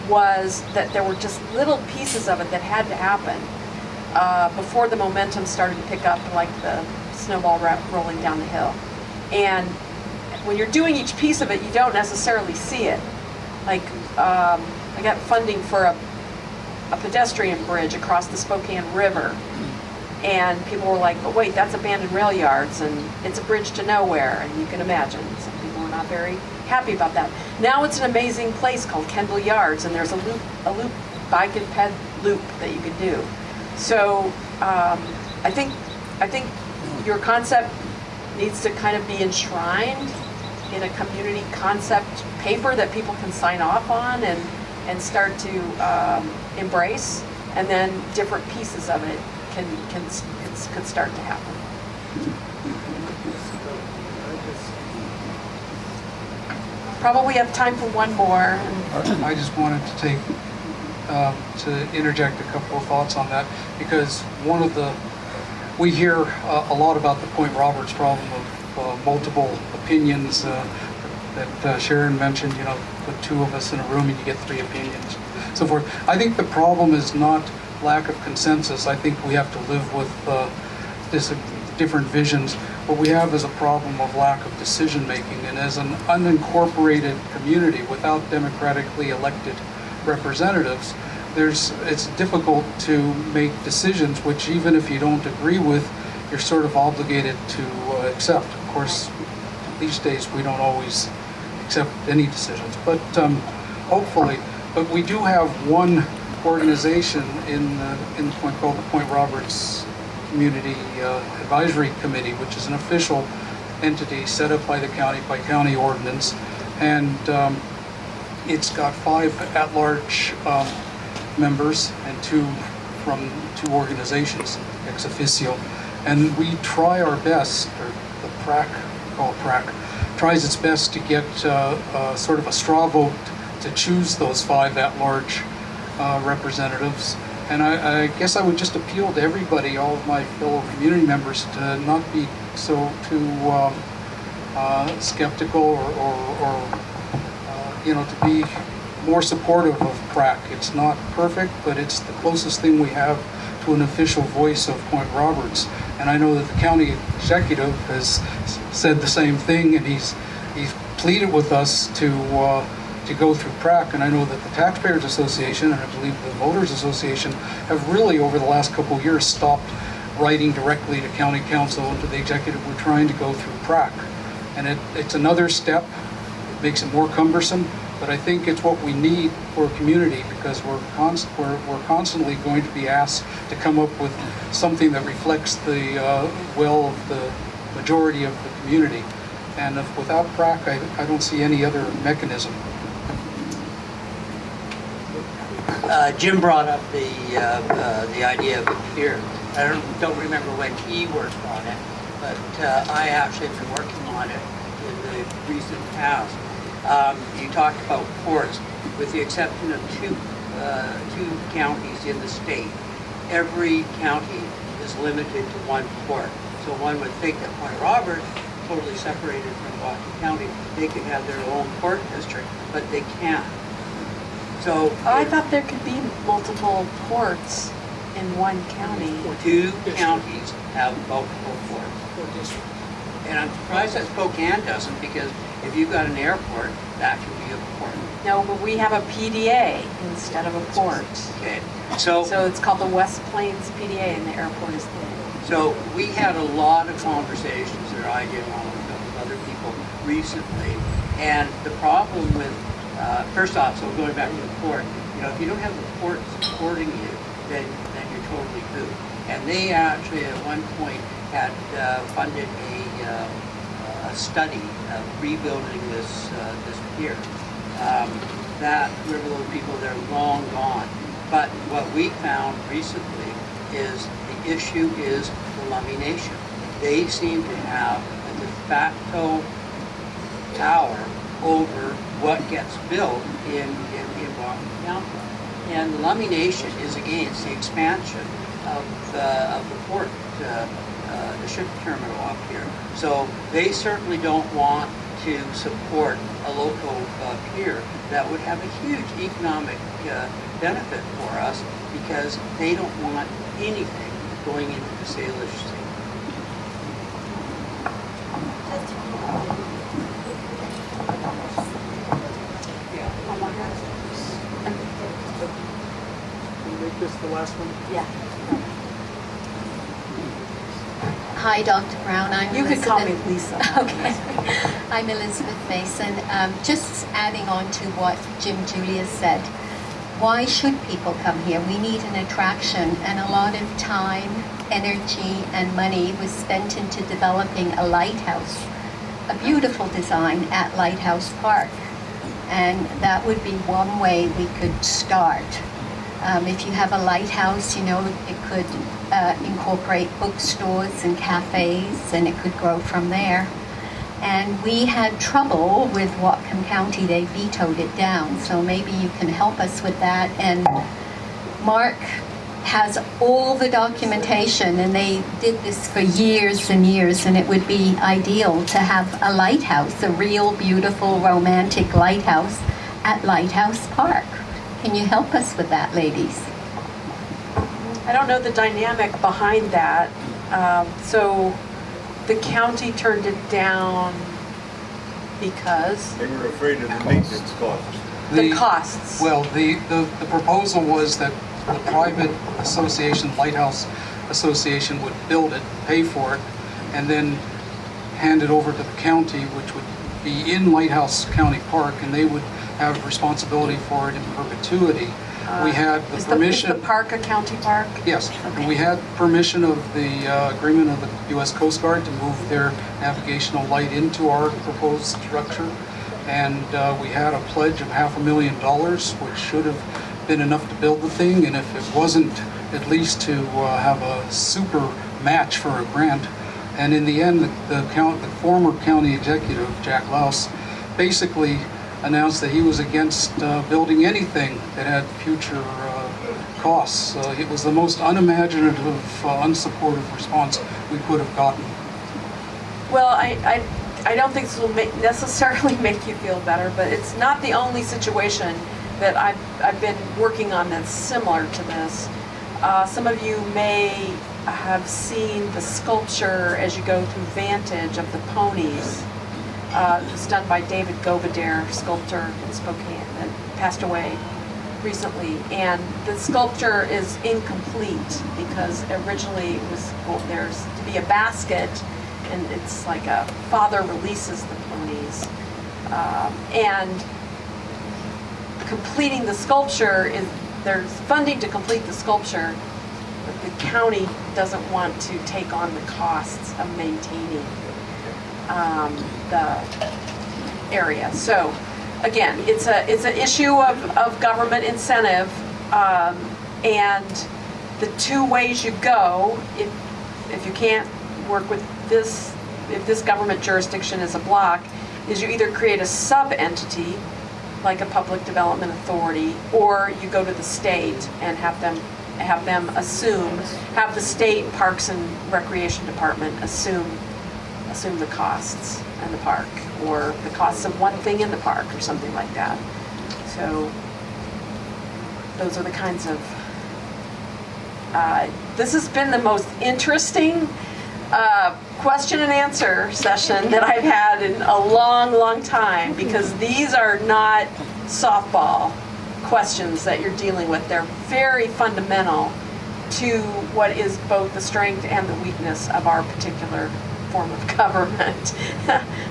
was that there were just little pieces of it that had to happen before the momentum started to pick up, like the snowball rolling down the hill. And when you're doing each piece of it, you don't necessarily see it. Like, I got funding for a pedestrian bridge across the Spokane River. And people were like, but wait, that's abandoned rail yards and it's a bridge to nowhere. And you can imagine, some people were not very happy about that. Now it's an amazing place called Kendall Yards, and there's a loop bike and ped loop that you can do. So I think your concept needs to kind of be enshrined in a community concept paper that people can sign off on and start to embrace, and then different pieces of it can start to happen. Probably have time for one more. I just wanted to interject a couple of thoughts on that, because we hear a lot about the Point Roberts problem of multiple opinions that Sharon mentioned. You know, put two of us in a room and you get three opinions, so forth. I think the problem is not lack of consensus. I think we have to live with different visions. What we have is a problem of lack of decision making, and as an unincorporated community without democratically elected representatives, it's difficult to make decisions which, even if you don't agree with, you're sort of obligated to accept. Of course, these days we don't always accept any decisions, but hopefully. But we do have one organization in the Point called the Point Roberts Community Advisory Committee, which is an official entity set up by the county by county ordinance, and it's got 5 at-large members and 2 from 2 organizations ex officio, and we try our best, or the PRAC, called PRAC, tries its best to get sort of a straw vote to choose those 5 at-large representatives. And I guess I would just appeal to everybody, all of my fellow community members, to not be so too skeptical or to be more supportive of PRAC. It's not perfect, but it's the closest thing we have to an official voice of Point Roberts. And I know that the county executive has said the same thing, and he's pleaded with us to go through PRAC, and I know that the Taxpayers Association and I believe the Voters Association have really, over the last couple of years, stopped writing directly to county council and to the executive. We're trying to go through PRAC, and it's another step. It makes it more cumbersome, but I think it's what we need for a community, because we're constantly going to be asked to come up with something that reflects the will of the majority of the community. And without PRAC, I don't see any other mechanism. Jim brought up the idea of a peer. I don't remember when he worked on it, but I actually have been working on it in the recent past. You talked about ports. With the exception of two counties in the state, every county is limited to one port. So one would think that Point Roberts, totally separated from Washington County, they could have their own port district, but they can't. So I thought there could be multiple ports in one county. 2 counties have multiple ports. And I'm surprised that Spokane doesn't, because if you've got an airport, that should be a port. No, but we have a PDA instead of a port. Okay, So it's called the West Plains PDA, and the airport is there. so we had a lot of conversations at IGM along with a couple of other people recently, and the problem with, first off, so going back to the port, if you don't have the port supporting you, then you're totally good. And they actually at one point had funded a study of rebuilding this pier. That River Road people, they're long gone. But what we found recently is the issue is the Lummi Nation. They seem to have a de facto power over what gets built in Washington County. And the Lummi Nation is against the expansion of the port, the ship terminal up here. So they certainly don't want to support a local pier that would have a huge economic benefit for us, because they don't want anything going into the Salish Sea. Make this the last one? Yeah. Hi, Dr. Brown. You could call me Lisa. Okay. I'm Elizabeth Mason. Just adding on to what Jim Julius said, why should people come here? We need an attraction, and a lot of time, energy, and money was spent into developing a lighthouse, a beautiful design at Lighthouse Park. And that would be one way we could start. If you have a lighthouse, it could incorporate bookstores and cafes, and it could grow from there. And we had trouble with Whatcom County. They vetoed it down, so maybe you can help us with that. And Mark has all the documentation, and they did this for years and years, and it would be ideal to have a lighthouse, a real beautiful romantic lighthouse at Lighthouse Park. Can you help us with that, ladies? I don't know the dynamic behind that. So the county turned it down because? They were afraid of the maintenance costs. The costs. Well, the proposal was that the private association, Lighthouse Association, would build it, pay for it, and then hand it over to the county, which would be in Lighthouse County Park, and they would have responsibility for it in perpetuity. We had the permission. Is the park a county park? Yes, and we had permission of the agreement of the U.S. Coast Guard to move their navigational light into our proposed structure, and we had a pledge of $500,000, which should have been enough to build the thing, and if it wasn't, at least to have a super match for a grant. And in the end, the former county executive, Jack Louse, basically announced that he was against building anything that had future costs. It was the most unimaginative, unsupportive response we could have gotten. Well, I don't think this will necessarily make you feel better, but it's not the only situation that I've been working on that's similar to this. Some of you may have seen the sculpture as you go through Vantage of the ponies. It was done by David Govadair, sculptor in Spokane, that passed away recently. And the sculpture is incomplete because originally it was there's to be a basket, and it's like a father releases the ponies. And completing the sculpture there's funding to complete the sculpture, but the county doesn't want to take on the costs of maintaining the area. So again, it's an issue of government incentive, and the two ways you go, if you can't work with this, if this government jurisdiction is a block, is you either create a sub-entity like a public development authority, or you go to the state and have the state Parks and Recreation Department assume the costs in the park, or the costs of one thing in the park, or something like that. So those are the kinds of, this has been the most interesting question and answer session that I've had in a long, long time, because these are not softball questions that you're dealing with. They're very fundamental to what is both the strength and the weakness of our particular form of government.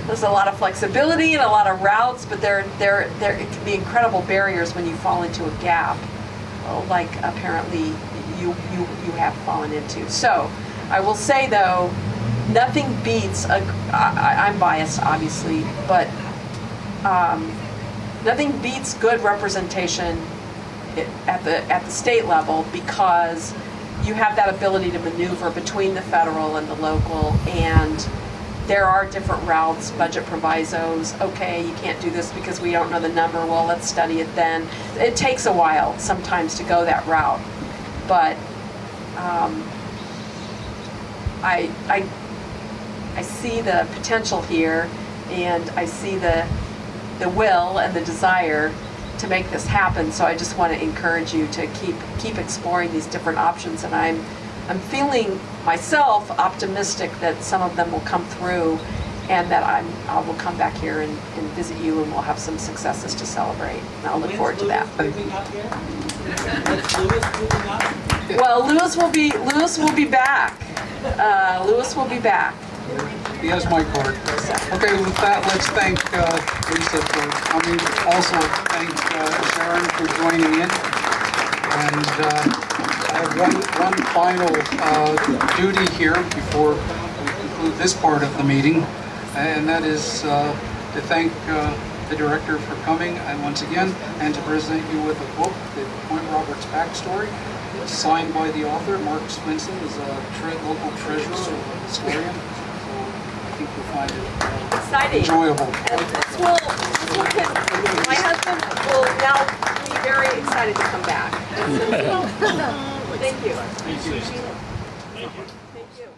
There's a lot of flexibility and a lot of routes, but there it can be incredible barriers when you fall into a gap, like apparently you have fallen into. So I will say though, nothing beats I'm biased obviously, but nothing beats good representation at the state level, because you have that ability to maneuver between the federal and the local, and there are different routes, budget provisos. Okay, you can't do this because we don't know the number. Well, let's study it then. It takes a while sometimes to go that route, but I see the potential here, and I see the will and the desire to make this happen. So I just want to encourage you to keep exploring these different options, and I'm feeling myself optimistic that some of them will come through, and that I will come back here and visit you, and we'll have some successes to celebrate. And I'll look forward to that. Well, Lewis will be back. Lewis will be back. He has my card. Okay, with that, let's thank Lisa for coming. Also thank Sharon for joining in. And I have one final duty here before we conclude this part of the meeting, and that is to thank the director for coming, and once again, and to present you with a book, the Point Roberts Backstory, signed by the author. Mark Swinson is a local treasurer, historian. I think you'll find it exciting, enjoyable. And my husband will now be very excited to come back. Thank you. Thank you. Thank you.